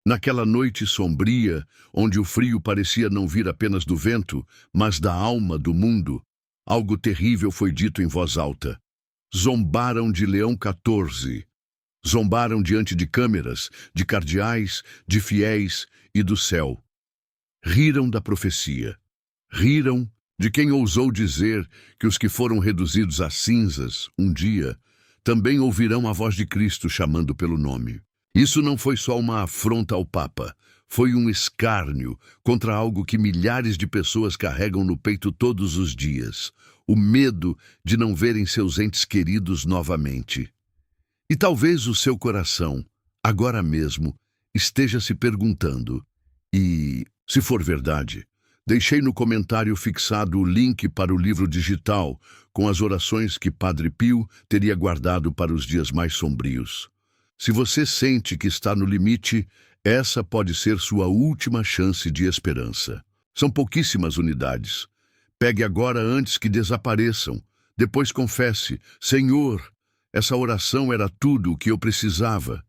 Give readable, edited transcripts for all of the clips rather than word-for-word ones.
Naquela noite sombria, onde o frio parecia não vir apenas do vento, mas da alma do mundo, algo terrível foi dito em voz alta. Zombaram de Leão XIV. Zombaram diante de câmeras, de cardeais, de fiéis e do céu. Riram da profecia. Riram de quem ousou dizer que os que foram reduzidos a cinzas, um dia, também ouvirão a voz de Cristo chamando pelo nome. Isso não foi só uma afronta ao Papa, foi um escárnio contra algo que milhares de pessoas carregam no peito todos os dias, o medo de não verem seus entes queridos novamente. E talvez o seu coração, agora mesmo, esteja se perguntando, e, se for verdade, deixei no comentário fixado o link para o livro digital com as orações que Padre Pio teria guardado para os dias mais sombrios. Se você sente que está no limite, essa pode ser sua última chance de esperança. São pouquíssimas unidades. Pegue agora antes que desapareçam. Depois confesse: Senhor, essa oração era tudo o que eu precisava.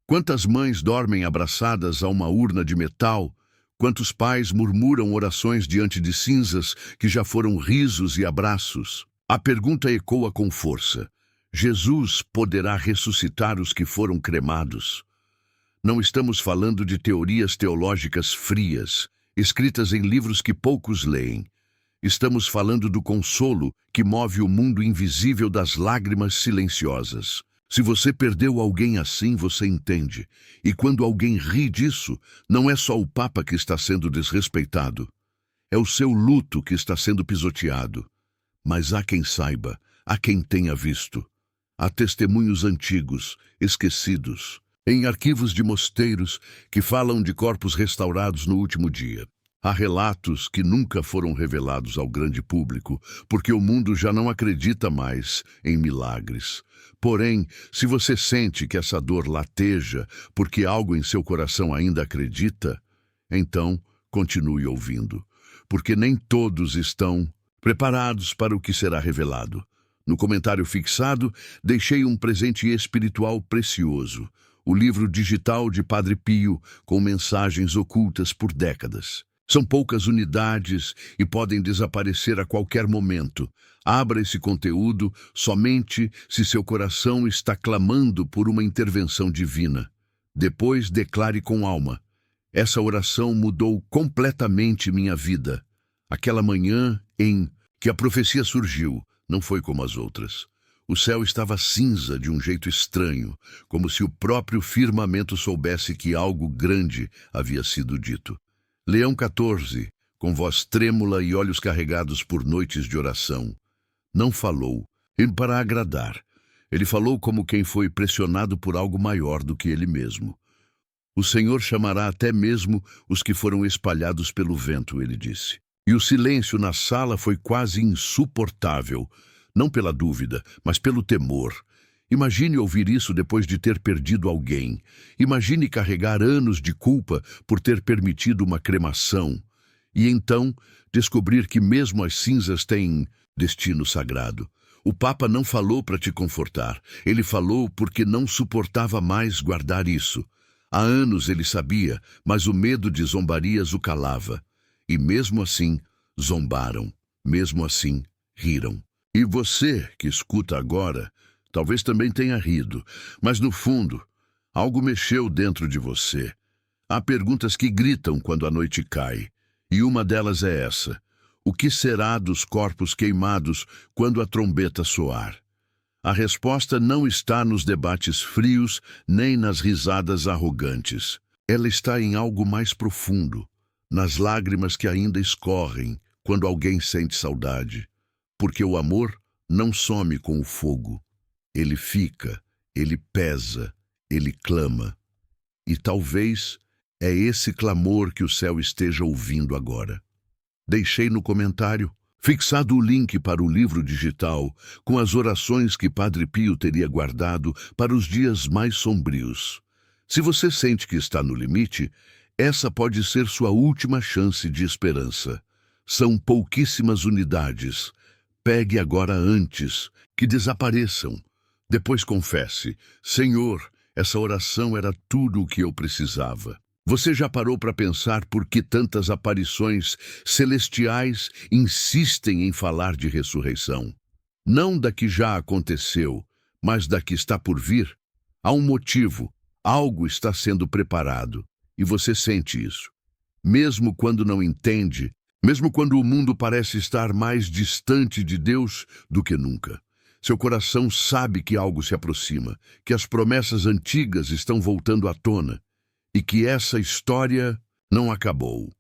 Quantas mães dormem abraçadas a uma urna de metal? Quantos pais murmuram orações diante de cinzas que já foram risos e abraços? A pergunta ecoa com força. Jesus poderá ressuscitar os que foram cremados? Não estamos falando de teorias teológicas frias, escritas em livros que poucos leem. Estamos falando do consolo que move o mundo invisível das lágrimas silenciosas. Se você perdeu alguém assim, você entende. E quando alguém ri disso, não é só o Papa que está sendo desrespeitado. É o seu luto que está sendo pisoteado. Mas há quem saiba, há quem tenha visto. Há testemunhos antigos, esquecidos, em arquivos de mosteiros que falam de corpos restaurados no último dia. Há relatos que nunca foram revelados ao grande público, porque o mundo já não acredita mais em milagres. Porém, se você sente que essa dor lateja porque algo em seu coração ainda acredita, então continue ouvindo, porque nem todos estão preparados para o que será revelado. No comentário fixado, deixei um presente espiritual precioso, o livro digital de Padre Pio, com mensagens ocultas por décadas. São poucas unidades e podem desaparecer a qualquer momento. Abra esse conteúdo somente se seu coração está clamando por uma intervenção divina. Depois declare com alma: essa oração mudou completamente minha vida. Aquela manhã em que a profecia surgiu, não foi como as outras. O céu estava cinza de um jeito estranho, como se o próprio firmamento soubesse que algo grande havia sido dito. Leão XIV, com voz trêmula e olhos carregados por noites de oração, não falou para agradar. Ele falou como quem foi pressionado por algo maior do que ele mesmo. O Senhor chamará até mesmo os que foram espalhados pelo vento, ele disse. E o silêncio na sala foi quase insuportável, não pela dúvida, mas pelo temor. Imagine ouvir isso depois de ter perdido alguém. Imagine carregar anos de culpa por ter permitido uma cremação. E então descobrir que mesmo as cinzas têm destino sagrado. O Papa não falou para te confortar. Ele falou porque não suportava mais guardar isso. Há anos ele sabia, mas o medo de zombarias o calava. E mesmo assim, zombaram. Mesmo assim, riram. E você, que escuta agora, talvez também tenha rido, mas no fundo, algo mexeu dentro de você. Há perguntas que gritam quando a noite cai, e uma delas é essa: o que será dos corpos queimados quando a trombeta soar? A resposta não está nos debates frios, nem nas risadas arrogantes. Ela está em algo mais profundo, nas lágrimas que ainda escorrem quando alguém sente saudade. Porque o amor não some com o fogo. Ele fica, ele pesa, ele clama. E talvez é esse clamor que o céu esteja ouvindo agora. Deixei no comentário fixado o link para o livro digital com as orações que Padre Pio teria guardado para os dias mais sombrios. Se você sente que está no limite, essa pode ser sua última chance de esperança. São pouquíssimas unidades. Pegue agora antes que desapareçam. Depois confesse: Senhor, Essa oração era tudo o que eu precisava. Você já parou para pensar por que tantas aparições celestiais insistem em falar de ressurreição? Não da que já aconteceu, mas da que está por vir? Há um motivo, algo está sendo preparado, e você sente isso. Mesmo quando não entende, mesmo quando o mundo parece estar mais distante de Deus do que nunca. Seu coração sabe que algo se aproxima, que as promessas antigas estão voltando à tona e que essa história não acabou.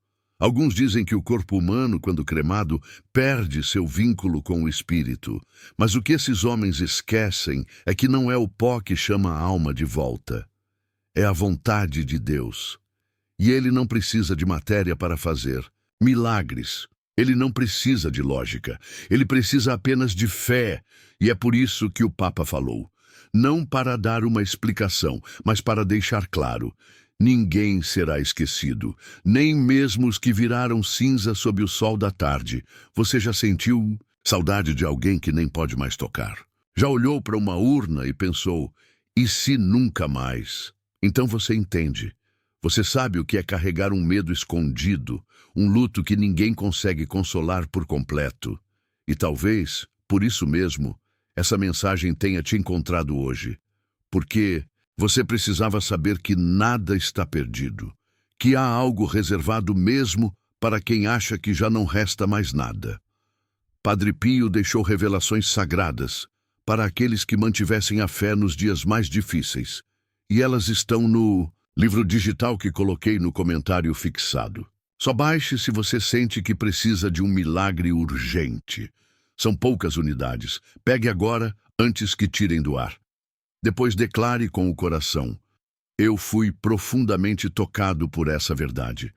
Alguns dizem que o corpo humano, quando cremado, perde seu vínculo com o espírito. Mas o que esses homens esquecem é que não é o pó que chama a alma de volta. É a vontade de Deus. E ele não precisa de matéria para fazer milagres. Ele não precisa de lógica. Ele precisa apenas de fé. E é por isso que o Papa falou. Não para dar uma explicação, mas para deixar claro. Ninguém será esquecido, nem mesmo os que viraram cinza sob o sol da tarde. Você já sentiu saudade de alguém que nem pode mais tocar? Já olhou para uma urna e pensou, e se nunca mais? Então você entende. Você sabe o que é carregar um medo escondido, um luto que ninguém consegue consolar por completo. E talvez, por isso mesmo, essa mensagem tenha te encontrado hoje. Porque você precisava saber que nada está perdido, que há algo reservado mesmo para quem acha que já não resta mais nada. Padre Pio deixou revelações sagradas para aqueles que mantivessem a fé nos dias mais difíceis, e elas estão no livro digital que coloquei no comentário fixado. Só baixe se você sente que precisa de um milagre urgente. São poucas unidades. Pegue agora antes que tirem do ar. Depois declare com o coração, eu fui profundamente tocado por essa verdade.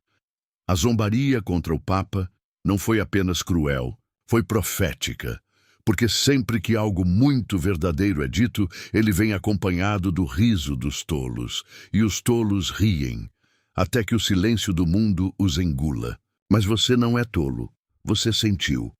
A zombaria contra o Papa não foi apenas cruel, foi profética, porque sempre que algo muito verdadeiro é dito, ele vem acompanhado do riso dos tolos, e os tolos riem, até que o silêncio do mundo os engula. Mas você não é tolo, você sentiu.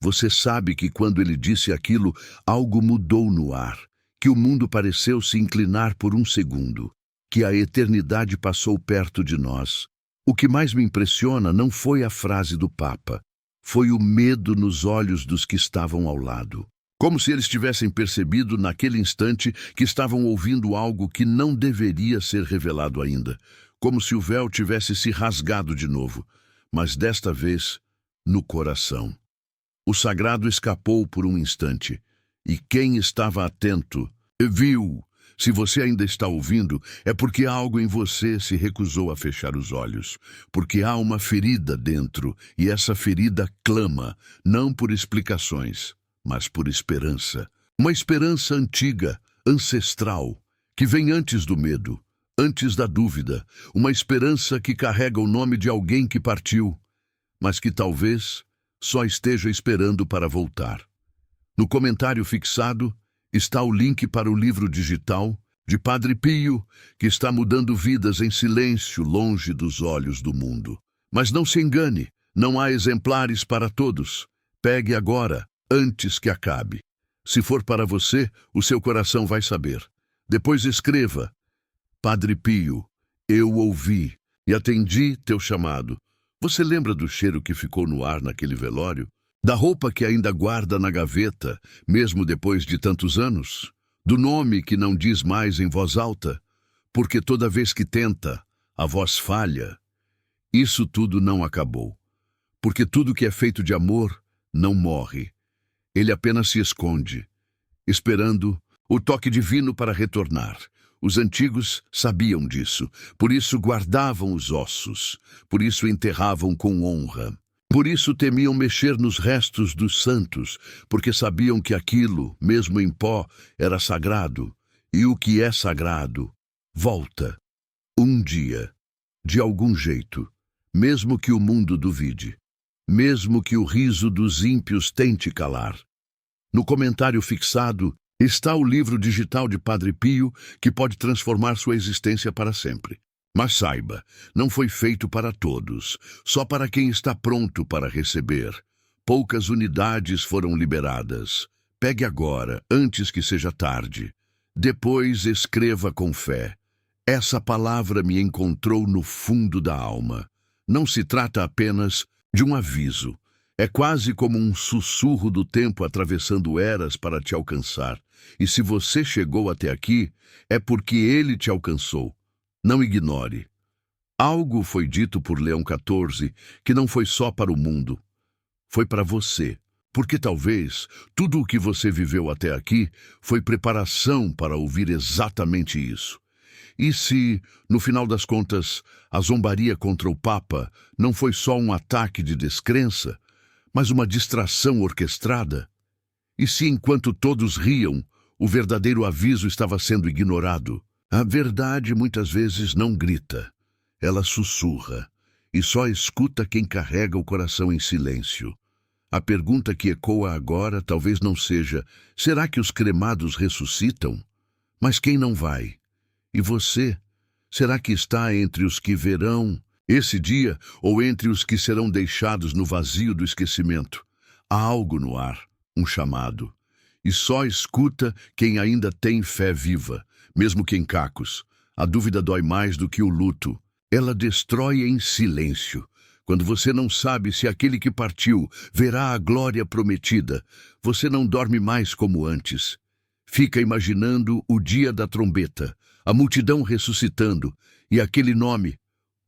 Você sabe que quando ele disse aquilo, algo mudou no ar. Que o mundo pareceu se inclinar por um segundo, que a eternidade passou perto de nós. O que mais me impressiona não foi a frase do Papa, foi o medo nos olhos dos que estavam ao lado. Como se eles tivessem percebido naquele instante que estavam ouvindo algo que não deveria ser revelado ainda, como se o véu tivesse se rasgado de novo, mas desta vez no coração. O sagrado escapou por um instante. E quem estava atento, viu. Se você ainda está ouvindo, é porque algo em você se recusou a fechar os olhos. Porque há uma ferida dentro, e essa ferida clama, não por explicações, mas por esperança. Uma esperança antiga, ancestral, que vem antes do medo, antes da dúvida. Uma esperança que carrega o nome de alguém que partiu, mas que talvez só esteja esperando para voltar. No comentário fixado está o link para o livro digital de Padre Pio, que está mudando vidas em silêncio, longe dos olhos do mundo. Mas não se engane, não há exemplares para todos. Pegue agora, antes que acabe. Se for para você, o seu coração vai saber. Depois escreva, Padre Pio, eu ouvi e atendi teu chamado. Você lembra do cheiro que ficou no ar naquele velório? Da roupa que ainda guarda na gaveta, mesmo depois de tantos anos? Do nome que não diz mais em voz alta? Porque toda vez que tenta, a voz falha. Isso tudo não acabou. Porque tudo que é feito de amor não morre. Ele apenas se esconde, esperando o toque divino para retornar. Os antigos sabiam disso, por isso guardavam os ossos, por isso enterravam com honra. Por isso temiam mexer nos restos dos santos, porque sabiam que aquilo, mesmo em pó, era sagrado. E o que é sagrado, volta. Um dia, de algum jeito, mesmo que o mundo duvide, mesmo que o riso dos ímpios tente calar. No comentário fixado está o livro digital de Padre Pio, que pode transformar sua existência para sempre. Mas saiba, não foi feito para todos, só para quem está pronto para receber. Poucas unidades foram liberadas. Pegue agora, antes que seja tarde. Depois escreva com fé. Essa palavra me encontrou no fundo da alma. Não se trata apenas de um aviso. É quase como um sussurro do tempo atravessando eras para te alcançar. E se você chegou até aqui, é porque ele te alcançou. Não ignore. Algo foi dito por Leão XIV que não foi só para o mundo. Foi para você. Porque talvez tudo o que você viveu até aqui foi preparação para ouvir exatamente isso. E se, no final das contas, a zombaria contra o Papa não foi só um ataque de descrença, mas uma distração orquestrada? E se, enquanto todos riam, o verdadeiro aviso estava sendo ignorado? A verdade muitas vezes não grita, ela sussurra, e só escuta quem carrega o coração em silêncio. A pergunta que ecoa agora talvez não seja: será que os cremados ressuscitam? Mas quem não vai? E você? Será que está entre os que verão esse dia ou entre os que serão deixados no vazio do esquecimento? Há algo no ar, um chamado. E só escuta quem ainda tem fé viva, mesmo que em cacos. A dúvida dói mais do que o luto. Ela destrói em silêncio. Quando você não sabe se aquele que partiu verá a glória prometida, você não dorme mais como antes. Fica imaginando o dia da trombeta, a multidão ressuscitando, e aquele nome,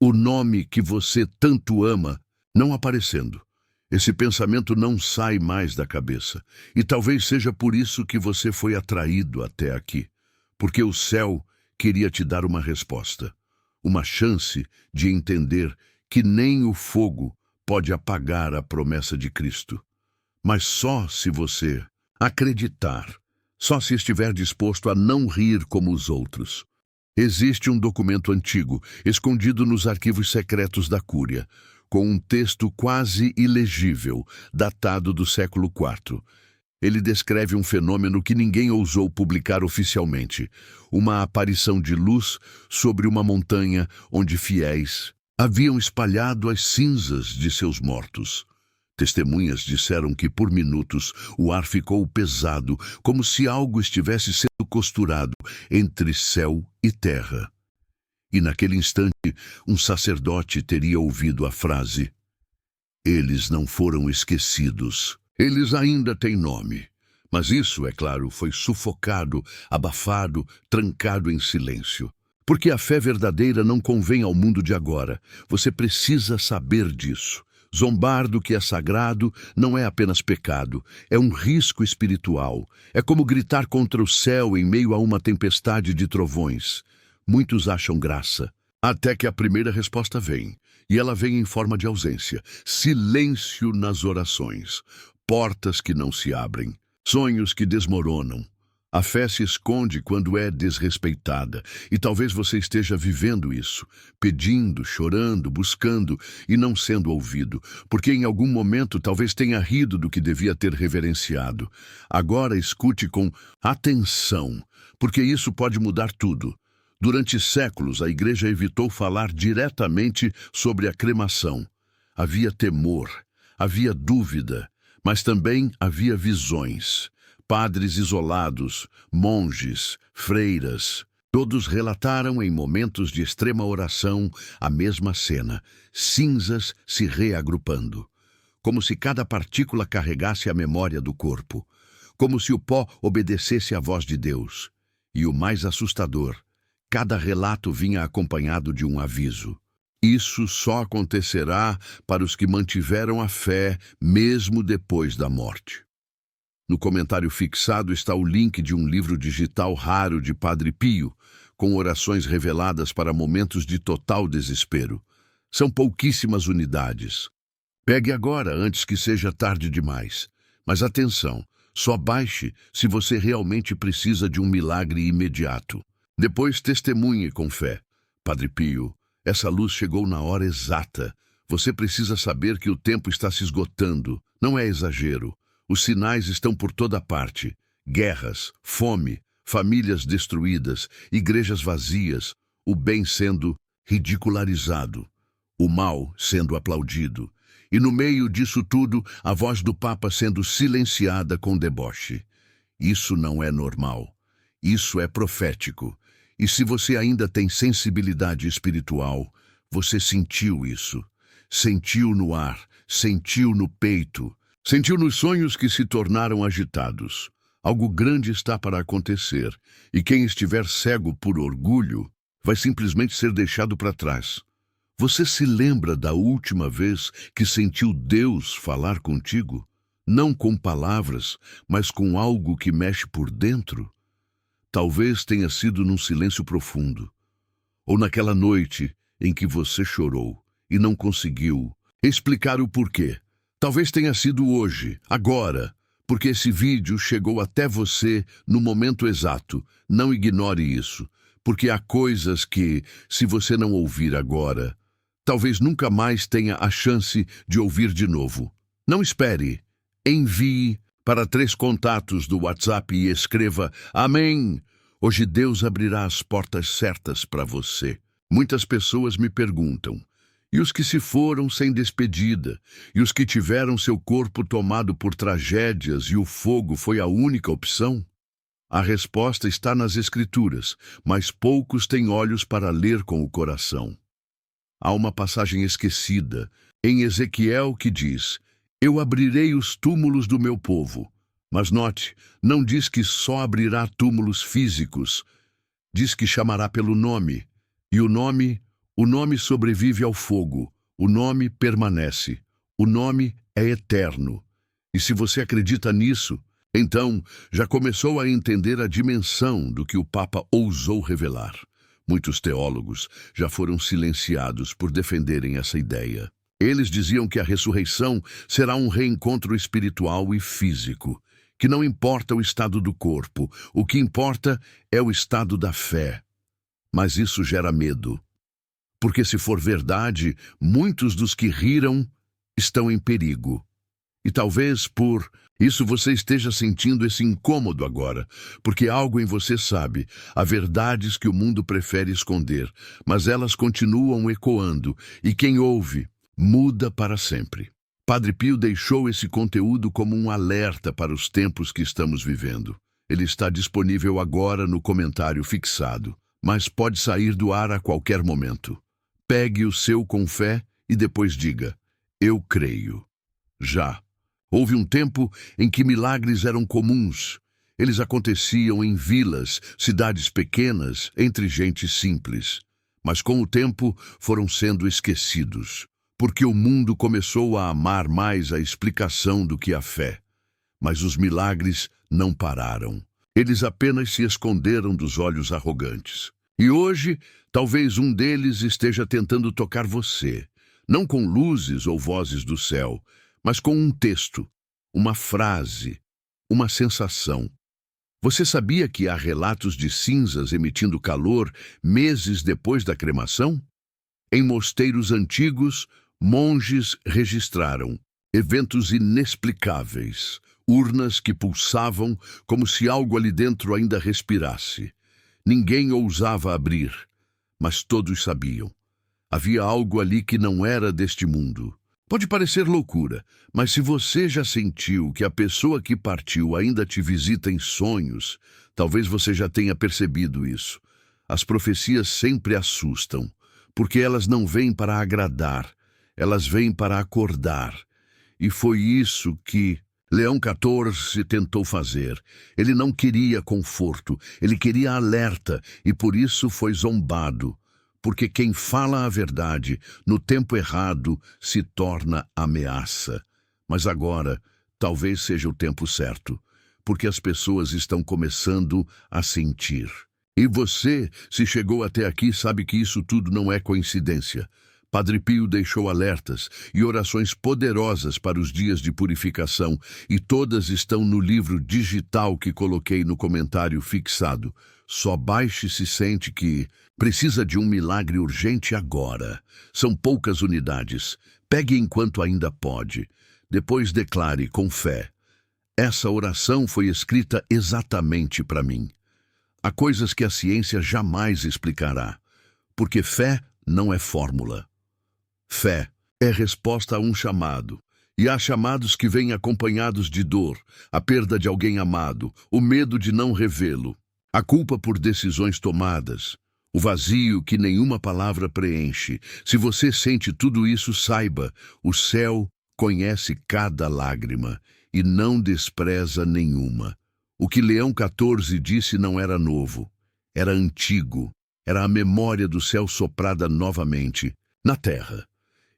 o nome que você tanto ama, não aparecendo. Esse pensamento não sai mais da cabeça, e talvez seja por isso que você foi atraído até aqui, porque o céu queria te dar uma resposta, uma chance de entender que nem o fogo pode apagar a promessa de Cristo. Mas só se você acreditar, só se estiver disposto a não rir como os outros. Existe um documento antigo, escondido nos arquivos secretos da Cúria, com um texto quase ilegível, datado do século IV. Ele descreve um fenômeno que ninguém ousou publicar oficialmente, uma aparição de luz sobre uma montanha onde fiéis haviam espalhado as cinzas de seus mortos. Testemunhas disseram que, por minutos, o ar ficou pesado, como se algo estivesse sendo costurado entre céu e terra. E naquele instante, um sacerdote teria ouvido a frase: "Eles não foram esquecidos. Eles ainda têm nome." Mas isso, é claro, foi sufocado, abafado, trancado em silêncio. Porque a fé verdadeira não convém ao mundo de agora. Você precisa saber disso. Zombar do que é sagrado não é apenas pecado, é um risco espiritual. É como gritar contra o céu em meio a uma tempestade de trovões. Muitos acham graça, até que a primeira resposta vem, e ela vem em forma de ausência. Silêncio nas orações, portas que não se abrem, sonhos que desmoronam. A fé se esconde quando é desrespeitada, e talvez você esteja vivendo isso, pedindo, chorando, buscando e não sendo ouvido, porque em algum momento talvez tenha rido do que devia ter reverenciado. Agora escute com atenção, porque isso pode mudar tudo. Durante séculos, a igreja evitou falar diretamente sobre a cremação. Havia temor, havia dúvida, mas também havia visões. Padres isolados, monges, freiras, todos relataram em momentos de extrema oração a mesma cena, cinzas se reagrupando, como se cada partícula carregasse a memória do corpo, como se o pó obedecesse à voz de Deus. E o mais assustador, cada relato vinha acompanhado de um aviso. Isso só acontecerá para os que mantiveram a fé mesmo depois da morte. No comentário fixado está o link de um livro digital raro de Padre Pio, com orações reveladas para momentos de total desespero. São pouquíssimas unidades. Pegue agora, antes que seja tarde demais. Mas atenção, só baixe se você realmente precisa de um milagre imediato. Depois testemunhe com fé. Padre Pio, essa luz chegou na hora exata. Você precisa saber que o tempo está se esgotando. Não é exagero. Os sinais estão por toda parte. Guerras, fome, famílias destruídas, igrejas vazias, o bem sendo ridicularizado, o mal sendo aplaudido. E no meio disso tudo, a voz do Papa sendo silenciada com deboche. Isso não é normal. Isso é profético. E se você ainda tem sensibilidade espiritual, você sentiu isso. Sentiu no ar, sentiu no peito, sentiu nos sonhos que se tornaram agitados. Algo grande está para acontecer, e quem estiver cego por orgulho vai simplesmente ser deixado para trás. Você se lembra da última vez que sentiu Deus falar contigo? Não com palavras, mas com algo que mexe por dentro? Talvez tenha sido num silêncio profundo, ou naquela noite em que você chorou e não conseguiu explicar o porquê. Talvez tenha sido hoje, agora, porque esse vídeo chegou até você no momento exato. Não ignore isso, porque há coisas que, se você não ouvir agora, talvez nunca mais tenha a chance de ouvir de novo. Não espere. Envie para 3 contatos do WhatsApp e escreva: Amém! Hoje Deus abrirá as portas certas para você. Muitas pessoas me perguntam: e os que se foram sem despedida? E os que tiveram seu corpo tomado por tragédias e o fogo foi a única opção? A resposta está nas Escrituras, mas poucos têm olhos para ler com o coração. Há uma passagem esquecida em Ezequiel que diz: Eu abrirei os túmulos do meu povo. Mas note, não diz que só abrirá túmulos físicos. Diz que chamará pelo nome. E o nome sobrevive ao fogo. O nome permanece. O nome é eterno. E se você acredita nisso, então já começou a entender a dimensão do que o Papa ousou revelar. Muitos teólogos já foram silenciados por defenderem essa ideia. Eles diziam que a ressurreição será um reencontro espiritual e físico, que não importa o estado do corpo, o que importa é o estado da fé. Mas isso gera medo, porque se for verdade, muitos dos que riram estão em perigo. E talvez por isso você esteja sentindo esse incômodo agora, porque algo em você sabe, há verdades que o mundo prefere esconder, mas elas continuam ecoando, e quem ouve muda para sempre. Padre Pio deixou esse conteúdo como um alerta para os tempos que estamos vivendo. Ele está disponível agora no comentário fixado, mas pode sair do ar a qualquer momento. Pegue o seu com fé e depois diga: eu creio. Já. Houve um tempo em que milagres eram comuns. Eles aconteciam em vilas, cidades pequenas, entre gente simples. Mas com o tempo foram sendo esquecidos, porque o mundo começou a amar mais a explicação do que a fé. Mas os milagres não pararam. Eles apenas se esconderam dos olhos arrogantes. E hoje, talvez um deles esteja tentando tocar você, não com luzes ou vozes do céu, mas com um texto, uma frase, uma sensação. Você sabia que há relatos de cinzas emitindo calor meses depois da cremação? Em mosteiros antigos, monges registraram eventos inexplicáveis, urnas que pulsavam como se algo ali dentro ainda respirasse. Ninguém ousava abrir, mas todos sabiam. Havia algo ali que não era deste mundo. Pode parecer loucura, mas se você já sentiu que a pessoa que partiu ainda te visita em sonhos, talvez você já tenha percebido isso. As profecias sempre assustam, porque elas não vêm para agradar, elas vêm para acordar. E foi isso que Leão XIV tentou fazer. Ele não queria conforto, ele queria alerta, e por isso foi zombado. Porque quem fala a verdade no tempo errado se torna ameaça. Mas agora, talvez seja o tempo certo, porque as pessoas estão começando a sentir. E você, se chegou até aqui, sabe que isso tudo não é coincidência. Padre Pio deixou alertas e orações poderosas para os dias de purificação, e todas estão no livro digital que coloquei no comentário fixado. Só baixe se sente que precisa de um milagre urgente agora. São poucas unidades. Pegue enquanto ainda pode. Depois declare com fé: essa oração foi escrita exatamente para mim. Há coisas que a ciência jamais explicará, porque fé não é fórmula. Fé é resposta a um chamado, e há chamados que vêm acompanhados de dor, a perda de alguém amado, o medo de não revê-lo. A culpa por decisões tomadas, o vazio que nenhuma palavra preenche. Se você sente tudo isso, saiba, o céu conhece cada lágrima e não despreza nenhuma. O que Leão 14 disse não era novo, era antigo, era a memória do céu soprada novamente na terra.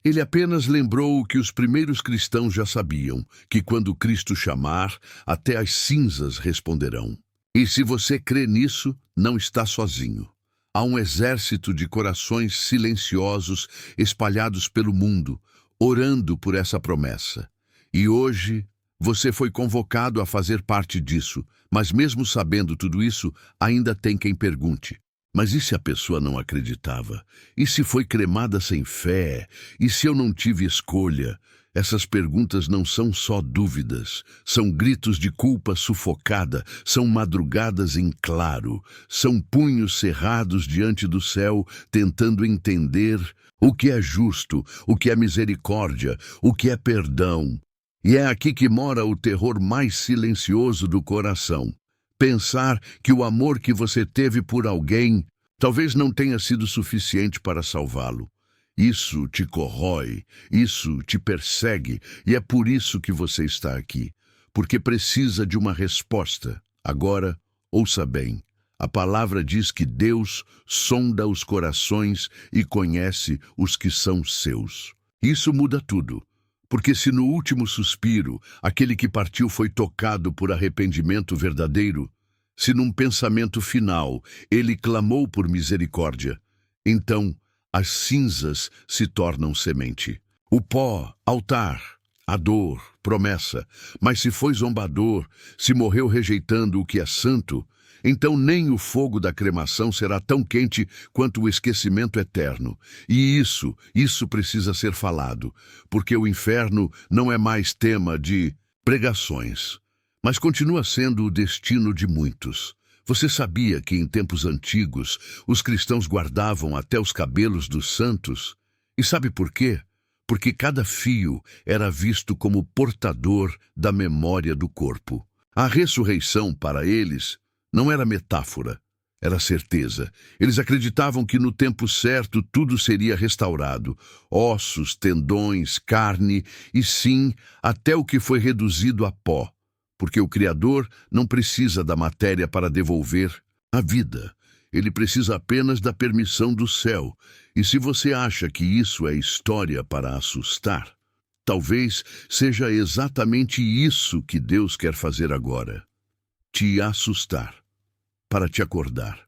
Ele apenas lembrou o que os primeiros cristãos já sabiam, que quando Cristo chamar, até as cinzas responderão. E se você crê nisso, não está sozinho. Há um exército de corações silenciosos espalhados pelo mundo, orando por essa promessa. E hoje, você foi convocado a fazer parte disso, mas mesmo sabendo tudo isso, ainda tem quem pergunte: mas e se a pessoa não acreditava? E se foi cremada sem fé? E se eu não tive escolha? Essas perguntas não são só dúvidas, são gritos de culpa sufocada, são madrugadas em claro, são punhos cerrados diante do céu, tentando entender o que é justo, o que é misericórdia, o que é perdão. E é aqui que mora o terror mais silencioso do coração. Pensar que o amor que você teve por alguém talvez não tenha sido suficiente para salvá-lo. Isso te corrói, isso te persegue, e é por isso que você está aqui, porque precisa de uma resposta. Agora, ouça bem, a palavra diz que Deus sonda os corações e conhece os que são seus. Isso muda tudo, porque se no último suspiro, aquele que partiu foi tocado por arrependimento verdadeiro, se num pensamento final ele clamou por misericórdia, então as cinzas se tornam semente. O pó, altar, a dor, promessa. Mas se foi zombador, se morreu rejeitando o que é santo, então nem o fogo da cremação será tão quente quanto o esquecimento eterno. E isso precisa ser falado, porque o inferno não é mais tema de pregações, mas continua sendo o destino de muitos. Você sabia que em tempos antigos os cristãos guardavam até os cabelos dos santos? E sabe por quê? Porque cada fio era visto como portador da memória do corpo. A ressurreição para eles não era metáfora, era certeza. Eles acreditavam que no tempo certo tudo seria restaurado. Ossos, tendões, carne e sim, até o que foi reduzido a pó. Porque o Criador não precisa da matéria para devolver a vida. Ele precisa apenas da permissão do céu. E se você acha que isso é história para assustar, talvez seja exatamente isso que Deus quer fazer agora. Te assustar, para te acordar.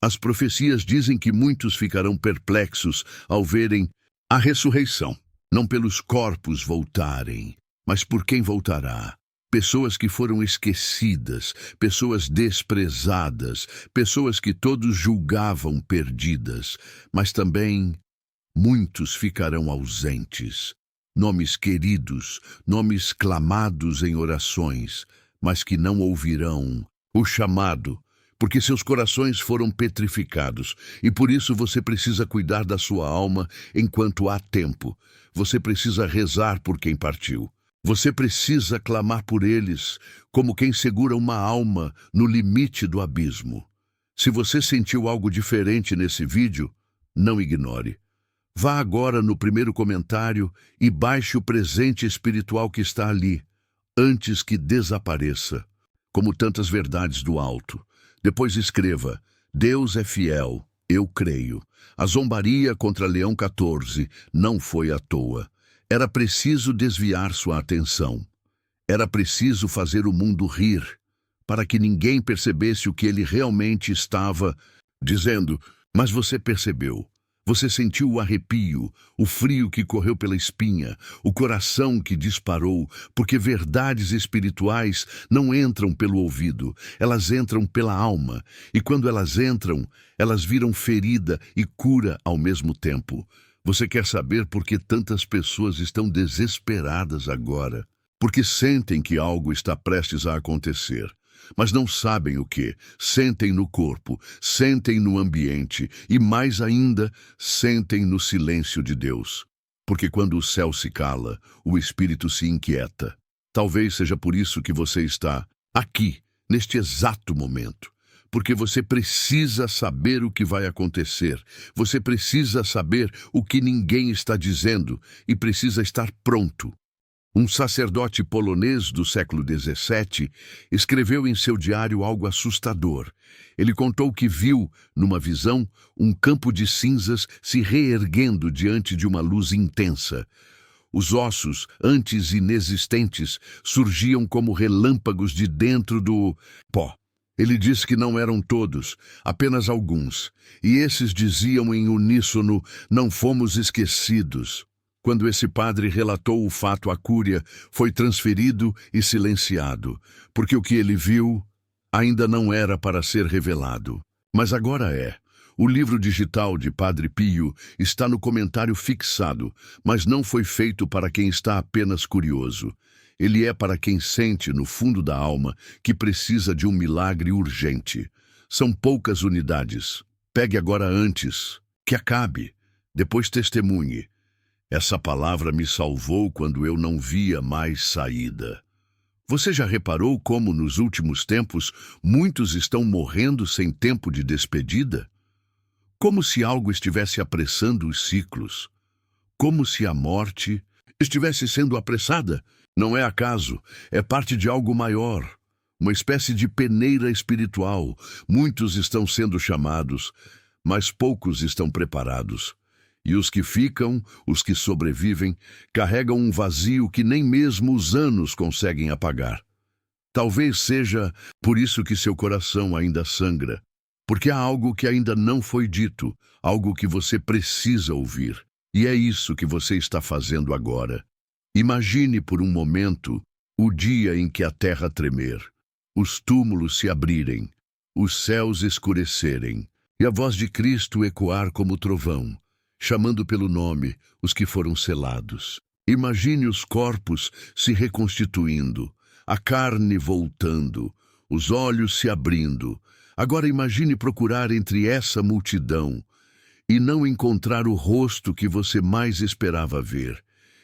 As profecias dizem que muitos ficarão perplexos ao verem a ressurreição, não pelos corpos voltarem, mas por quem voltará. Pessoas que foram esquecidas, pessoas desprezadas, pessoas que todos julgavam perdidas, mas também muitos ficarão ausentes. Nomes queridos, nomes clamados em orações, mas que não ouvirão o chamado, porque seus corações foram petrificados, e por isso você precisa cuidar da sua alma enquanto há tempo. Você precisa rezar por quem partiu. Você precisa clamar por eles, como quem segura uma alma no limite do abismo. Se você sentiu algo diferente nesse vídeo, não ignore. Vá agora no primeiro comentário e baixe o presente espiritual que está ali, antes que desapareça, como tantas verdades do alto. Depois escreva: Deus é fiel, eu creio. A zombaria contra Leão 14 não foi à toa. Era preciso desviar sua atenção. Era preciso fazer o mundo rir, para que ninguém percebesse o que ele realmente estava dizendo. Mas você percebeu. Você sentiu o arrepio, o frio que correu pela espinha, o coração que disparou, porque verdades espirituais não entram pelo ouvido, elas entram pela alma. E quando elas entram, elas viram ferida e cura ao mesmo tempo. Você quer saber por que tantas pessoas estão desesperadas agora? Porque sentem que algo está prestes a acontecer, mas não sabem o que. Sentem no corpo, sentem no ambiente e, mais ainda, sentem no silêncio de Deus. Porque quando o céu se cala, o espírito se inquieta. Talvez seja por isso que você está aqui, neste exato momento. porque você precisa saber o que vai acontecer. Você precisa saber o que ninguém está dizendo e precisa estar pronto. Um sacerdote polonês do século XVII escreveu em seu diário algo assustador. Ele contou que viu, numa visão, um campo de cinzas se reerguendo diante de uma luz intensa. Os ossos, antes inexistentes, surgiam como relâmpagos de dentro do pó. Ele disse que não eram todos, apenas alguns, e esses diziam em uníssono: "Não fomos esquecidos." Quando esse padre relatou o fato à cúria, foi transferido e silenciado, porque o que ele viu ainda não era para ser revelado. Mas agora é. O livro digital de Padre Pio está no comentário fixado, mas não foi feito para quem está apenas curioso. Ele é para quem sente, no fundo da alma, que precisa de um milagre urgente. São poucas unidades. Pegue agora antes, que acabe, depois testemunhe. Essa palavra me salvou quando eu não via mais saída. Você já reparou como, nos últimos tempos, muitos estão morrendo sem tempo de despedida? Como se algo estivesse apressando os ciclos. Como se a morte estivesse sendo apressada. Não é acaso, é parte de algo maior. Uma espécie de peneira espiritual. Muitos estão sendo chamados, mas poucos estão preparados. E os que ficam, os que sobrevivem, carregam um vazio que nem mesmo os anos conseguem apagar. Talvez seja por isso que seu coração ainda sangra, porque há algo que ainda não foi dito, algo que você precisa ouvir. E é isso que você está fazendo agora. Imagine por um momento o dia em que a terra tremer, os túmulos se abrirem, os céus escurecerem, e a voz de Cristo ecoar como trovão, chamando pelo nome os que foram selados. Imagine os corpos se reconstituindo, a carne voltando, os olhos se abrindo. Agora imagine procurar entre essa multidão e não encontrar o rosto que você mais esperava ver.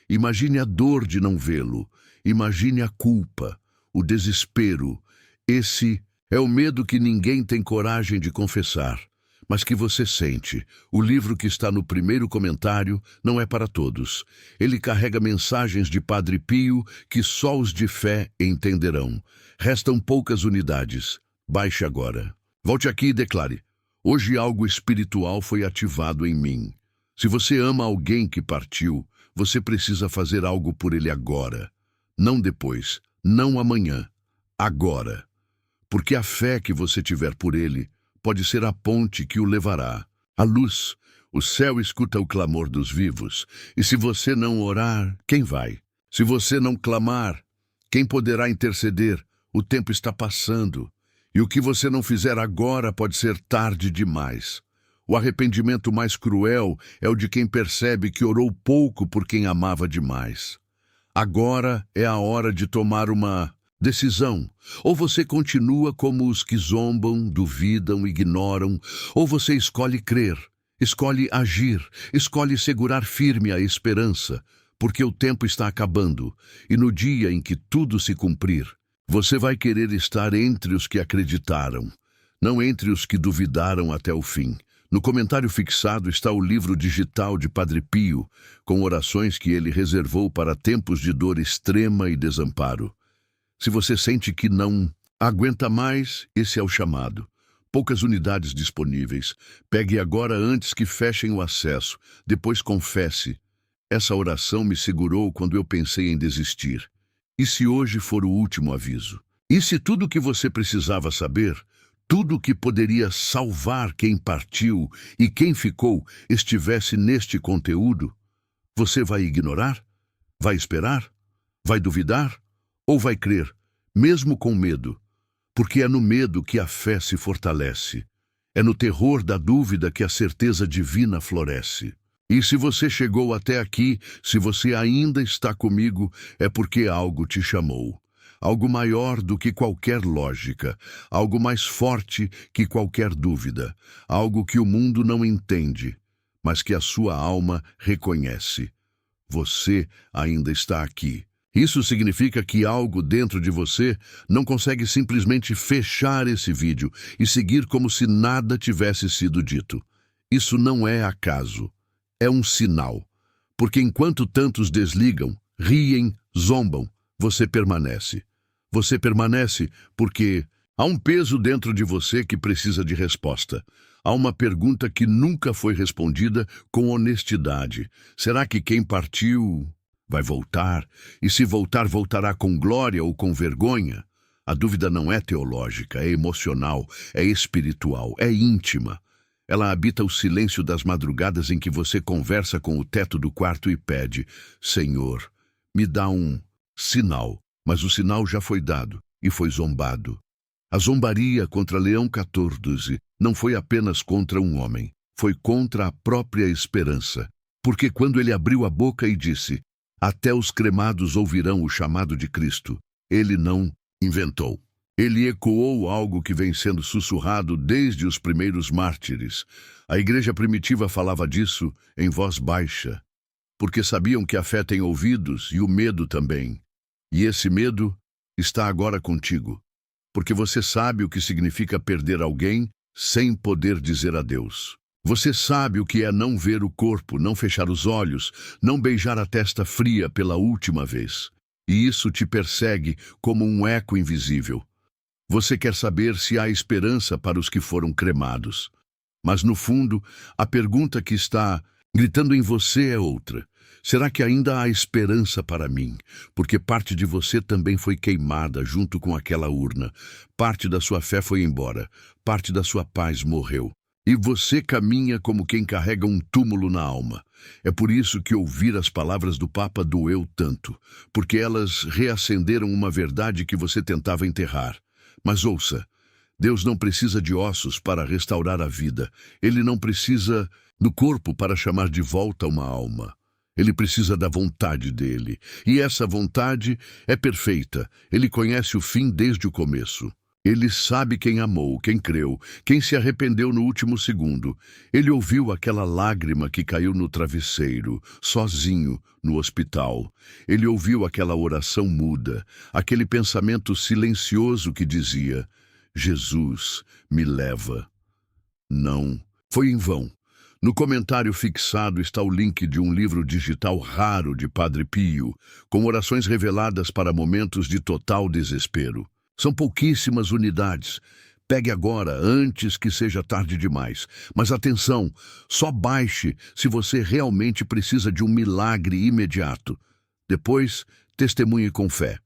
Imagine a dor de não vê-lo. Imagine a culpa, o desespero. Esse é o medo que ninguém tem coragem de confessar, mas que você sente. O livro que está no primeiro comentário não é para todos. Ele carrega mensagens de Padre Pio que só os de fé entenderão. Restam poucas unidades. Baixe agora. Volte aqui e declare: hoje algo espiritual foi ativado em mim. Se você ama alguém que partiu, você precisa fazer algo por ele agora. Não depois, não amanhã. Agora. Porque a fé que você tiver por ele pode ser a ponte que o levará à luz. O céu escuta o clamor dos vivos. E se você não orar, quem vai? Se você não clamar, quem poderá interceder? O tempo está passando. E o que você não fizer agora pode ser tarde demais. O arrependimento mais cruel é o de quem percebe que orou pouco por quem amava demais. Agora é a hora de tomar uma decisão. Ou você continua como os que zombam, duvidam, ignoram, ou você escolhe crer, escolhe agir, escolhe segurar firme a esperança, porque o tempo está acabando, e no dia em que tudo se cumprir, você vai querer estar entre os que acreditaram, não entre os que duvidaram até o fim. No comentário fixado está o livro digital de Padre Pio, com orações que ele reservou para tempos de dor extrema e desamparo. Se você sente que não aguenta mais, esse é o chamado. Poucas unidades disponíveis. Pegue agora antes que fechem o acesso. Depois confesse: essa oração me segurou quando eu pensei em desistir. E se hoje for o último aviso? E se tudo o que você precisava saber, tudo o que poderia salvar quem partiu e quem ficou, estivesse neste conteúdo? Você vai ignorar? Vai esperar? Vai duvidar? Ou vai crer, mesmo com medo? Porque é no medo que a fé se fortalece. É no terror da dúvida que a certeza divina floresce. E se você chegou até aqui, se você ainda está comigo, é porque algo te chamou. Algo maior do que qualquer lógica, algo mais forte que qualquer dúvida, algo que o mundo não entende, mas que a sua alma reconhece. Você ainda está aqui. Isso significa que algo dentro de você não consegue simplesmente fechar esse vídeo e seguir como se nada tivesse sido dito. Isso não é acaso. É um sinal. Porque enquanto tantos desligam, riem, zombam, você permanece. Você permanece porque há um peso dentro de você que precisa de resposta. Há uma pergunta que nunca foi respondida com honestidade. Será que quem partiu vai voltar? E se voltar, voltará com glória ou com vergonha? A dúvida não é teológica, é emocional, é espiritual, é íntima. Ela habita o silêncio das madrugadas em que você conversa com o teto do quarto e pede: Senhor, me dá um sinal. Mas o sinal já foi dado e foi zombado. A zombaria contra Leão XIV não foi apenas contra um homem, foi contra a própria esperança. Porque quando ele abriu a boca e disse: até os cremados ouvirão o chamado de Cristo, ele não inventou. Ele ecoou algo que vem sendo sussurrado desde os primeiros mártires. A igreja primitiva falava disso em voz baixa, porque sabiam que a fé tem ouvidos e o medo também. E esse medo está agora contigo, porque você sabe o que significa perder alguém sem poder dizer adeus. Você sabe o que é não ver o corpo, não fechar os olhos, não beijar a testa fria pela última vez. E isso te persegue como um eco invisível. Você quer saber se há esperança para os que foram cremados. Mas, no fundo, a pergunta que está gritando em você é outra. Será que ainda há esperança para mim? Porque parte de você também foi queimada junto com aquela urna. Parte da sua fé foi embora. Parte da sua paz morreu. E você caminha como quem carrega um túmulo na alma. É por isso que ouvir as palavras do Papa doeu tanto. Porque elas reacenderam uma verdade que você tentava enterrar. Mas ouça, Deus não precisa de ossos para restaurar a vida. Ele não precisa do corpo para chamar de volta uma alma. Ele precisa da vontade dele. E essa vontade é perfeita. Ele conhece o fim desde o começo. Ele sabe quem amou, quem creu, quem se arrependeu no último segundo. Ele ouviu aquela lágrima que caiu no travesseiro, sozinho, no hospital. Ele ouviu aquela oração muda, aquele pensamento silencioso que dizia: Jesus, me leva. Não, foi em vão. No comentário fixado está o link de um livro digital raro de Padre Pio, com orações reveladas para momentos de total desespero. São pouquíssimas unidades. Pegue agora, antes que seja tarde demais. Mas atenção, só baixe se você realmente precisa de um milagre imediato. Depois, testemunhe com fé.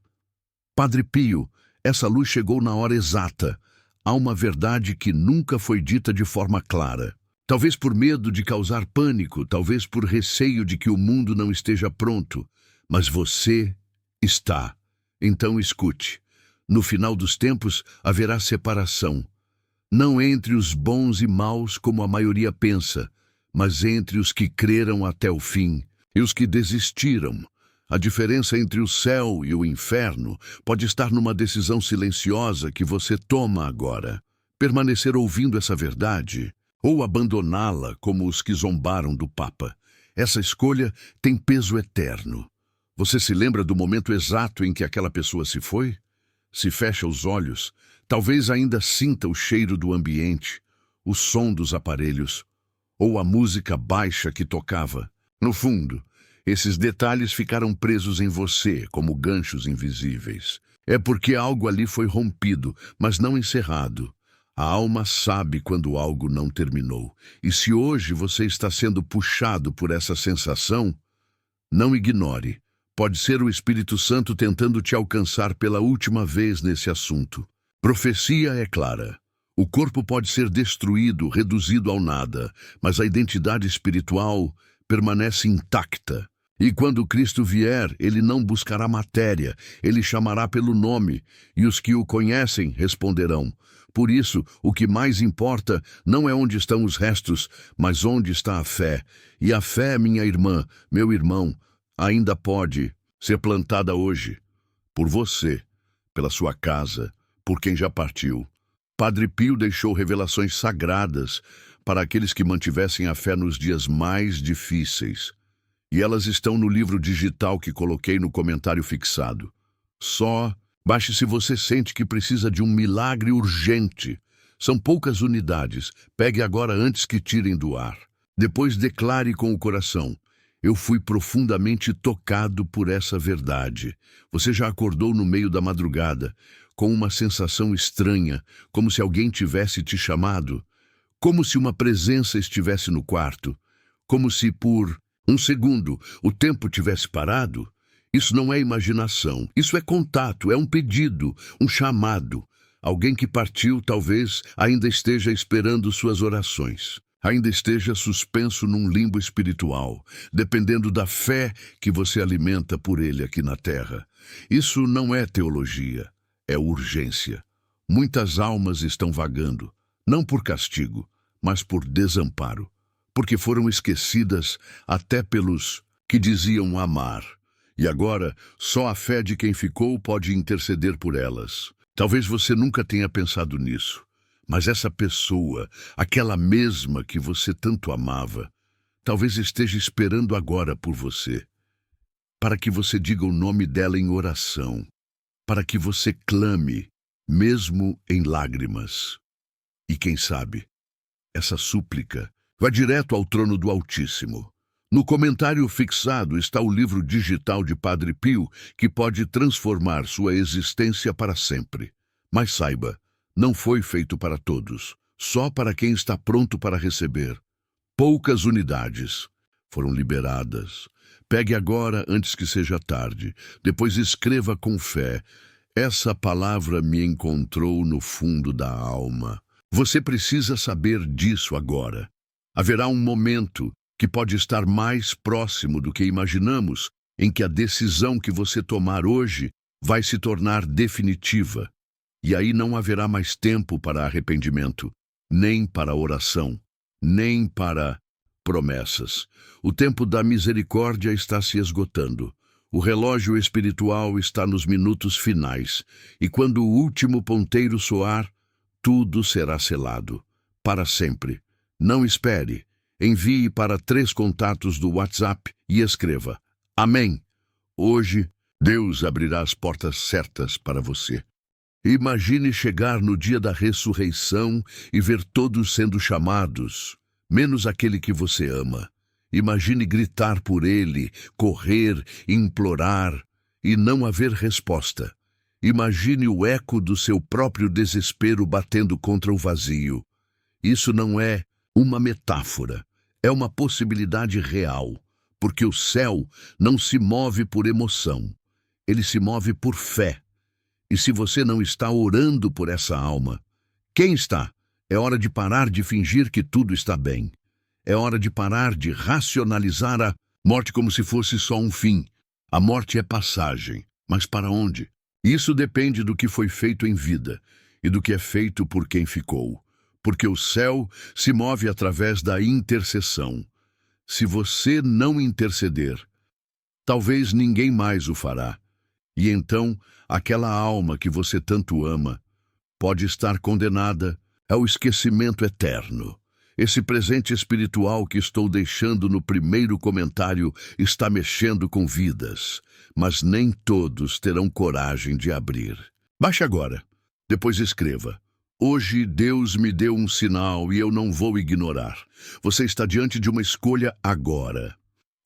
Padre Pio, essa luz chegou na hora exata. Há uma verdade que nunca foi dita de forma clara. Talvez por medo de causar pânico, talvez por receio de que o mundo não esteja pronto. Mas você está. Então escute. No final dos tempos haverá separação. Não entre os bons e maus como a maioria pensa, mas entre os que creram até o fim e os que desistiram. A diferença entre o céu e o inferno pode estar numa decisão silenciosa que você toma agora. Permanecer ouvindo essa verdade ou abandoná-la como os que zombaram do Papa. Essa escolha tem peso eterno. Você se lembra do momento exato em que aquela pessoa se foi? Se fecha os olhos, talvez ainda sinta o cheiro do ambiente, o som dos aparelhos, ou a música baixa que tocava. No fundo, esses detalhes ficaram presos em você como ganchos invisíveis. É porque algo ali foi rompido, mas não encerrado. A alma sabe quando algo não terminou. E se hoje você está sendo puxado por essa sensação, não ignore. Pode ser o Espírito Santo tentando te alcançar pela última vez nesse assunto. Profecia é clara. O corpo pode ser destruído, reduzido ao nada, mas a identidade espiritual permanece intacta. E quando Cristo vier, ele não buscará matéria, ele chamará pelo nome, e os que o conhecem responderão. Por isso, o que mais importa não é onde estão os restos, mas onde está a fé. E a fé, minha irmã, meu irmão, ainda pode ser plantada hoje, por você, pela sua casa, por quem já partiu. Padre Pio deixou revelações sagradas para aqueles que mantivessem a fé nos dias mais difíceis. E elas estão no livro digital que coloquei no comentário fixado. Só baixe se você sente que precisa de um milagre urgente. São poucas unidades. Pegue agora antes que tirem do ar. Depois declare com o coração: eu fui profundamente tocado por essa verdade. Você já acordou no meio da madrugada, com uma sensação estranha, como se alguém tivesse te chamado, como se uma presença estivesse no quarto, como se por um segundo o tempo tivesse parado? Isso não é imaginação, isso é contato, é um pedido, um chamado. Alguém que partiu talvez ainda esteja esperando suas orações. Ainda esteja suspenso num limbo espiritual, dependendo da fé que você alimenta por ele aqui na terra. Isso não é teologia, é urgência. Muitas almas estão vagando, não por castigo, mas por desamparo, porque foram esquecidas até pelos que diziam amar. E agora, só a fé de quem ficou pode interceder por elas. Talvez você nunca tenha pensado nisso. Mas essa pessoa, aquela mesma que você tanto amava, talvez esteja esperando agora por você, para que você diga o nome dela em oração, para que você clame, mesmo em lágrimas. E quem sabe, essa súplica vai direto ao trono do Altíssimo. No comentário fixado está o livro digital de Padre Pio, que pode transformar sua existência para sempre. Mas saiba, não foi feito para todos, só para quem está pronto para receber. Poucas unidades foram liberadas. Pegue agora antes que seja tarde. Depois escreva com fé: essa palavra me encontrou no fundo da alma. Você precisa saber disso agora. Haverá um momento que pode estar mais próximo do que imaginamos, em que a decisão que você tomar hoje vai se tornar definitiva. E aí não haverá mais tempo para arrependimento, nem para oração, nem para promessas. O tempo da misericórdia está se esgotando. O relógio espiritual está nos minutos finais, e quando o último ponteiro soar, tudo será selado, para sempre. Não espere. Envie para 3 contatos do WhatsApp e escreva: Amém. Hoje, Deus abrirá as portas certas para você. Imagine chegar no dia da ressurreição e ver todos sendo chamados, menos aquele que você ama. Imagine gritar por ele, correr, implorar e não haver resposta. Imagine o eco do seu próprio desespero batendo contra o vazio. Isso não é uma metáfora, é uma possibilidade real, porque o céu não se move por emoção, ele se move por fé. E se você não está orando por essa alma, quem está? É hora de parar de fingir que tudo está bem. É hora de parar de racionalizar a morte como se fosse só um fim. A morte é passagem, mas para onde? Isso depende do que foi feito em vida e do que é feito por quem ficou. Porque o céu se move através da intercessão. Se você não interceder, talvez ninguém mais o fará. E então, aquela alma que você tanto ama pode estar condenada ao esquecimento eterno. Esse presente espiritual que estou deixando no primeiro comentário está mexendo com vidas, mas nem todos terão coragem de abrir. Baixe agora, depois escreva: hoje Deus me deu um sinal e eu não vou ignorar. Você está diante de uma escolha agora.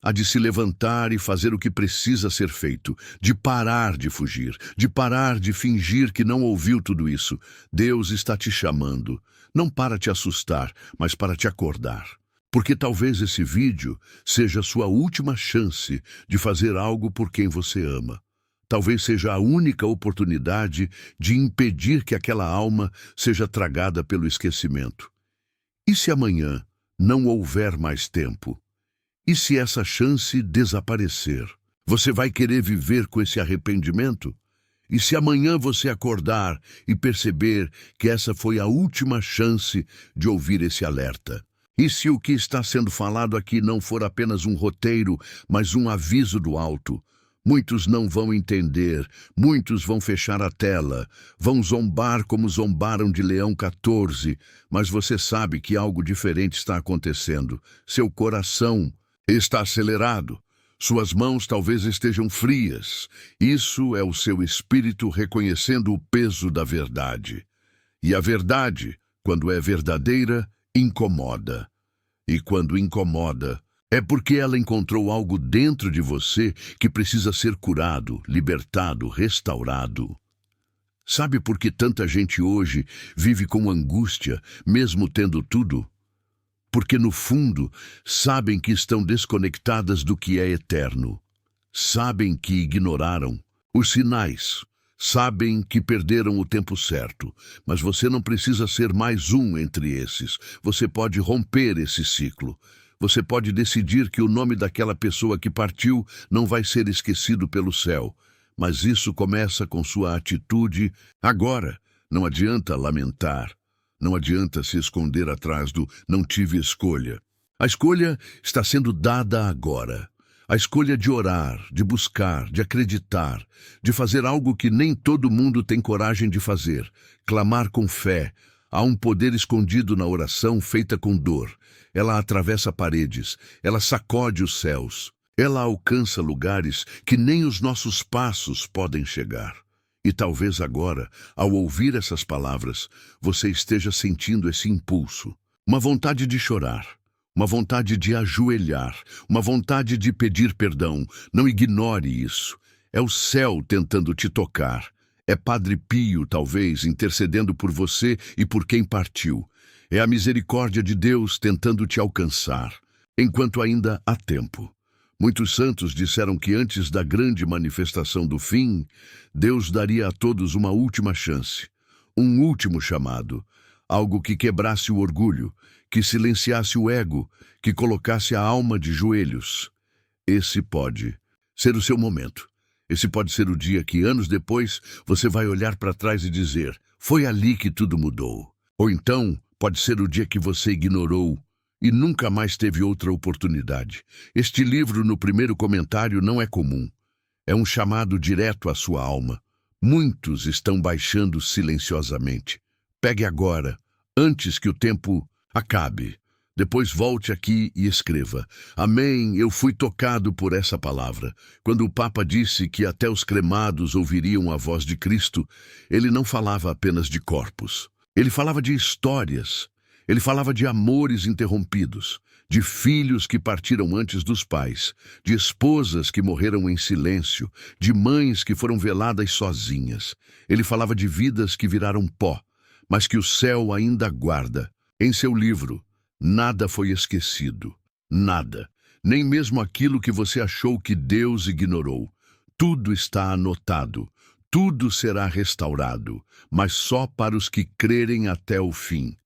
Há de se levantar e fazer o que precisa ser feito, de parar de fugir, de parar de fingir que não ouviu tudo isso. Deus está te chamando, não para te assustar, mas para te acordar. Porque talvez esse vídeo seja a sua última chance de fazer algo por quem você ama. Talvez seja a única oportunidade de impedir que aquela alma seja tragada pelo esquecimento. E se amanhã não houver mais tempo? E se essa chance desaparecer? Você vai querer viver com esse arrependimento? E se amanhã você acordar e perceber que essa foi a última chance de ouvir esse alerta? E se o que está sendo falado aqui não for apenas um roteiro, mas um aviso do alto? Muitos não vão entender, muitos vão fechar a tela, vão zombar como zombaram de Leão 14, mas você sabe que algo diferente está acontecendo. Seu coração está acelerado. Suas mãos talvez estejam frias. Isso é o seu espírito reconhecendo o peso da verdade. E a verdade, quando é verdadeira, incomoda. E quando incomoda, é porque ela encontrou algo dentro de você que precisa ser curado, libertado, restaurado. Sabe por que tanta gente hoje vive com angústia, mesmo tendo tudo? Porque, no fundo, sabem que estão desconectadas do que é eterno. Sabem que ignoraram os sinais. Sabem que perderam o tempo certo. Mas você não precisa ser mais um entre esses. Você pode romper esse ciclo. Você pode decidir que o nome daquela pessoa que partiu não vai ser esquecido pelo céu. Mas isso começa com sua atitude agora. Não adianta lamentar. Não adianta se esconder atrás do "não tive escolha". A escolha está sendo dada agora. A escolha de orar, de buscar, de acreditar, de fazer algo que nem todo mundo tem coragem de fazer. Clamar com fé. Há um poder escondido na oração feita com dor. Ela atravessa paredes. Ela sacode os céus. Ela alcança lugares que nem os nossos passos podem chegar. E talvez agora, ao ouvir essas palavras, você esteja sentindo esse impulso. Uma vontade de chorar, uma vontade de ajoelhar, uma vontade de pedir perdão. Não ignore isso. É o céu tentando te tocar. É Padre Pio, talvez, intercedendo por você e por quem partiu. É a misericórdia de Deus tentando te alcançar, enquanto ainda há tempo. Muitos santos disseram que antes da grande manifestação do fim, Deus daria a todos uma última chance, um último chamado, algo que quebrasse o orgulho, que silenciasse o ego, que colocasse a alma de joelhos. Esse pode ser o seu momento. Esse pode ser o dia que, anos depois, você vai olhar para trás e dizer: foi ali que tudo mudou. Ou então, pode ser o dia que você ignorou e nunca mais teve outra oportunidade. Este livro, no primeiro comentário, não é comum. É um chamado direto à sua alma. Muitos estão baixando silenciosamente. Pegue agora, antes que o tempo acabe. Depois volte aqui e escreva: Amém, eu fui tocado por essa palavra. Quando o Papa disse que até os cremados ouviriam a voz de Cristo, ele não falava apenas de corpos. Ele falava de histórias. Ele falava de amores interrompidos, de filhos que partiram antes dos pais, de esposas que morreram em silêncio, de mães que foram veladas sozinhas. Ele falava de vidas que viraram pó, mas que o céu ainda guarda. Em seu livro, nada foi esquecido. Nada. Nem mesmo aquilo que você achou que Deus ignorou. Tudo está anotado. Tudo será restaurado, mas só para os que crerem até o fim.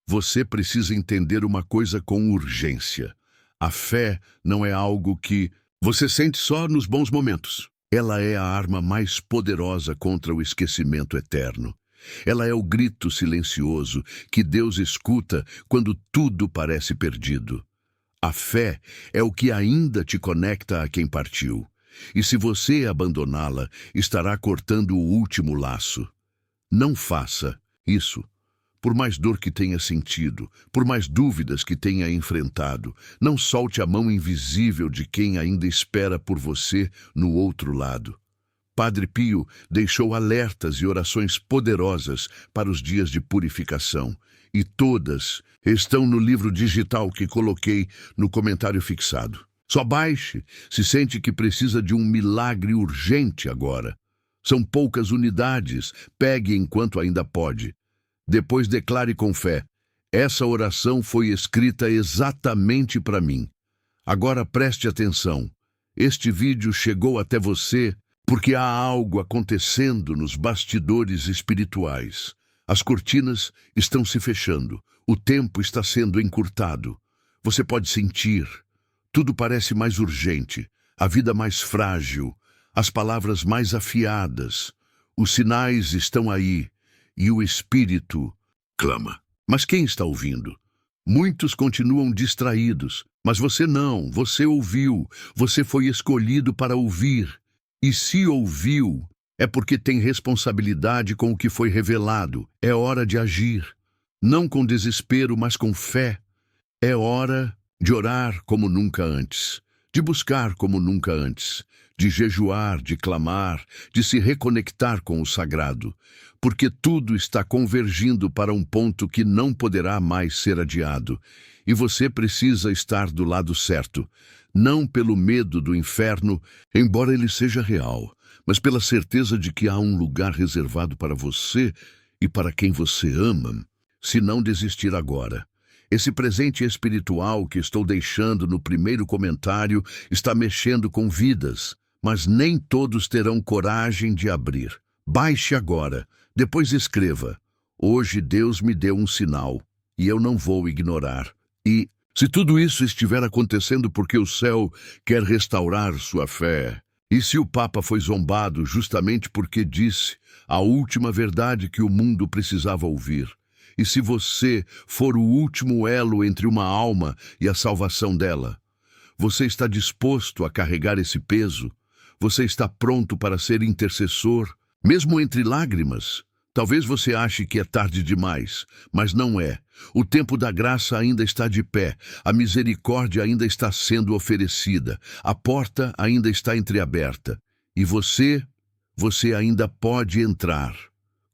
Você precisa entender uma coisa com urgência. A fé não é algo que você sente só nos bons momentos. Ela é a arma mais poderosa contra o esquecimento eterno. Ela é o grito silencioso que Deus escuta quando tudo parece perdido. A fé é o que ainda te conecta a quem partiu. E se você abandoná-la, estará cortando o último laço. Não faça isso. Por mais dor que tenha sentido, por mais dúvidas que tenha enfrentado, não solte a mão invisível de quem ainda espera por você no outro lado. Padre Pio deixou alertas e orações poderosas para os dias de purificação, e todas estão no livro digital que coloquei no comentário fixado. Só baixe se sente que precisa de um milagre urgente agora. São poucas unidades, pegue enquanto ainda pode. Depois declare com fé: essa oração foi escrita exatamente para mim. Agora preste atenção. Este vídeo chegou até você porque há algo acontecendo nos bastidores espirituais. As cortinas estão se fechando. O tempo está sendo encurtado. Você pode sentir. Tudo parece mais urgente. A vida mais frágil. As palavras mais afiadas. Os sinais estão aí. E o Espírito clama. Mas quem está ouvindo? Muitos continuam distraídos, mas você não, você ouviu, você foi escolhido para ouvir. E se ouviu, é porque tem responsabilidade com o que foi revelado. É hora de agir, não com desespero, mas com fé. É hora de orar como nunca antes, de buscar como nunca antes, de jejuar, de clamar, de se reconectar com o sagrado, porque tudo está convergindo para um ponto que não poderá mais ser adiado, e você precisa estar do lado certo, não pelo medo do inferno, embora ele seja real, mas pela certeza de que há um lugar reservado para você e para quem você ama. Se não desistir agora, esse presente espiritual que estou deixando no primeiro comentário está mexendo com vidas, mas nem todos terão coragem de abrir. Baixe agora, depois escreva: hoje Deus me deu um sinal, e eu não vou ignorar. E, se tudo isso estiver acontecendo porque o céu quer restaurar sua fé, e se o Papa foi zombado justamente porque disse a última verdade que o mundo precisava ouvir, e se você for o último elo entre uma alma e a salvação dela, você está disposto a carregar esse peso? Você está pronto para ser intercessor, mesmo entre lágrimas? Talvez você ache que é tarde demais, mas não é. O tempo da graça ainda está de pé, a misericórdia ainda está sendo oferecida, a porta ainda está entreaberta, e você ainda pode entrar,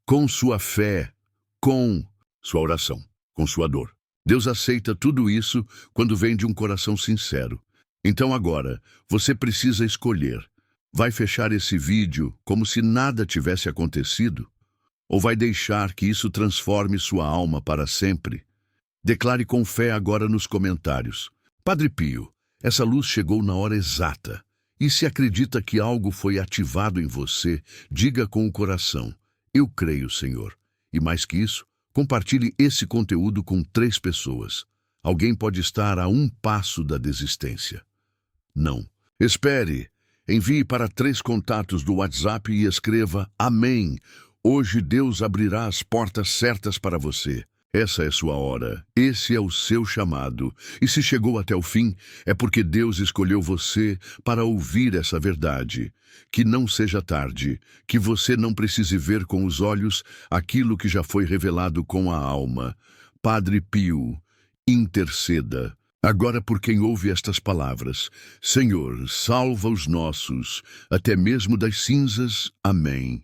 com sua fé, com sua oração, com sua dor. Deus aceita tudo isso quando vem de um coração sincero. Então agora, você precisa escolher. Vai fechar esse vídeo como se nada tivesse acontecido? Ou vai deixar que isso transforme sua alma para sempre? Declare com fé agora nos comentários: Padre Pio, essa luz chegou na hora exata. E se acredita que algo foi ativado em você, diga com o coração: eu creio, Senhor. E mais que isso, compartilhe esse conteúdo com 3 pessoas. Alguém pode estar a um passo da desistência. Não. Espere. Envie para 3 contatos do WhatsApp e escreva: Amém. Hoje Deus abrirá as portas certas para você. Essa é sua hora. Esse é o seu chamado. E se chegou até o fim, é porque Deus escolheu você para ouvir essa verdade. Que não seja tarde, que você não precise ver com os olhos aquilo que já foi revelado com a alma. Padre Pio, interceda. Agora por quem ouve estas palavras: Senhor, salva os nossos, até mesmo das cinzas. Amém.